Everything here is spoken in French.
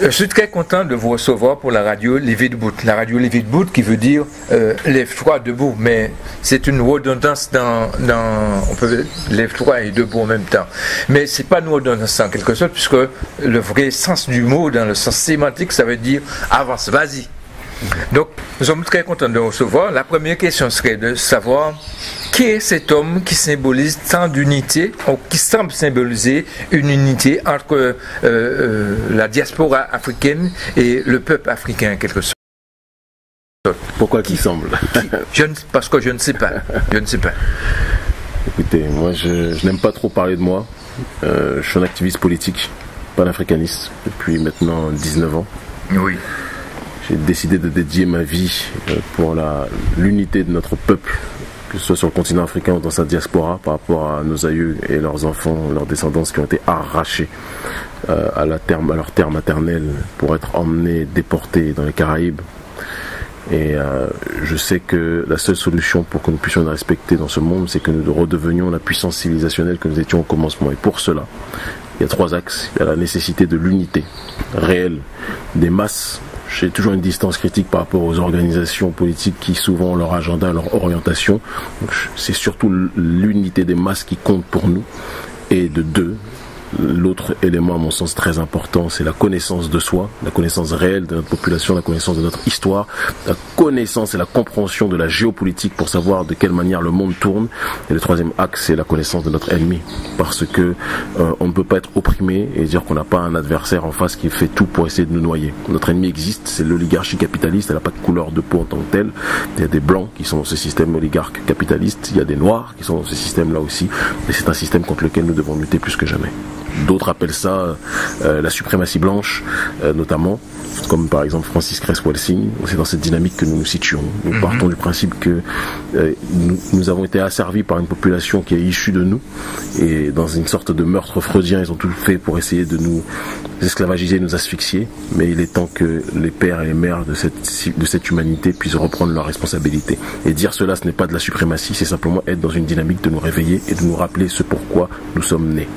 Je suis très content de vous recevoir pour la radio Lever debout. La radio Lever debout qui veut dire lève-toi debout, mais c'est une redondance on peut lève-toi et debout en même temps. Mais c'est pas une redondance en quelque sorte, puisque le vrai sens du mot, dans le sens sémantique, ça veut dire avance, vas-y. Donc, nous sommes très contents de vous recevoir. La première question serait de savoir qui est cet homme qui symbolise tant d'unité, ou qui semble symboliser une unité entre la diaspora africaine et le peuple africain, en quelque sorte. Pourquoi qu'il semble? Parce que je ne sais pas. Je ne sais pas. Écoutez, moi je n'aime pas trop parler de moi. Je suis un activiste politique, panafricaniste, depuis maintenant 19 ans. Oui. J'ai décidé de dédier ma vie pour l'unité de notre peuple, que ce soit sur le continent africain ou dans sa diaspora, par rapport à nos aïeux et leurs enfants, leurs descendants qui ont été arrachés à leur terre maternelle pour être emmenés, déportés dans les Caraïbes. Et je sais que la seule solution pour que nous puissions nous respecter dans ce monde, c'est que nous redevenions la puissance civilisationnelle que nous étions au commencement. Et pour cela, il y a 3 axes. Il y a la nécessité de l'unité réelle des masses. J'ai toujours une distance critique par rapport aux organisations politiques qui souvent ont leur agenda, leur orientation. C'est surtout l'unité des masses qui compte pour nous. Et de 2, l'autre élément à mon sens très important, c'est la connaissance de soi, la connaissance réelle de notre population, la connaissance de notre histoire, la connaissance et la compréhension de la géopolitique pour savoir de quelle manière le monde tourne. Et le 3e axe, c'est la connaissance de notre ennemi, parce que on ne peut pas être opprimé et dire qu'on n'a pas un adversaire en face qui fait tout pour essayer de nous noyer. Notre ennemi existe, c'est l'oligarchie capitaliste, elle n'a pas de couleur de peau en tant que telle. Il y a des blancs qui sont dans ce système oligarque capitaliste, il y a des noirs qui sont dans ce système-là aussi, et c'est un système contre lequel nous devons lutter plus que jamais. D'autres appellent ça la suprématie blanche, notamment, comme par exemple Francis Cress-Welsing. C'est dans cette dynamique que nous nous situons. Nous partons du principe que nous avons été asservis par une population qui est issue de nous, et dans une sorte de meurtre freudien, ils ont tout fait pour essayer de nous esclavagiser, nous asphyxier. Mais il est temps que les pères et les mères de cette humanité puissent reprendre leurs responsabilités. Et dire cela, ce n'est pas de la suprématie, c'est simplement être dans une dynamique de nous réveiller et de nous rappeler ce pourquoi nous sommes nés.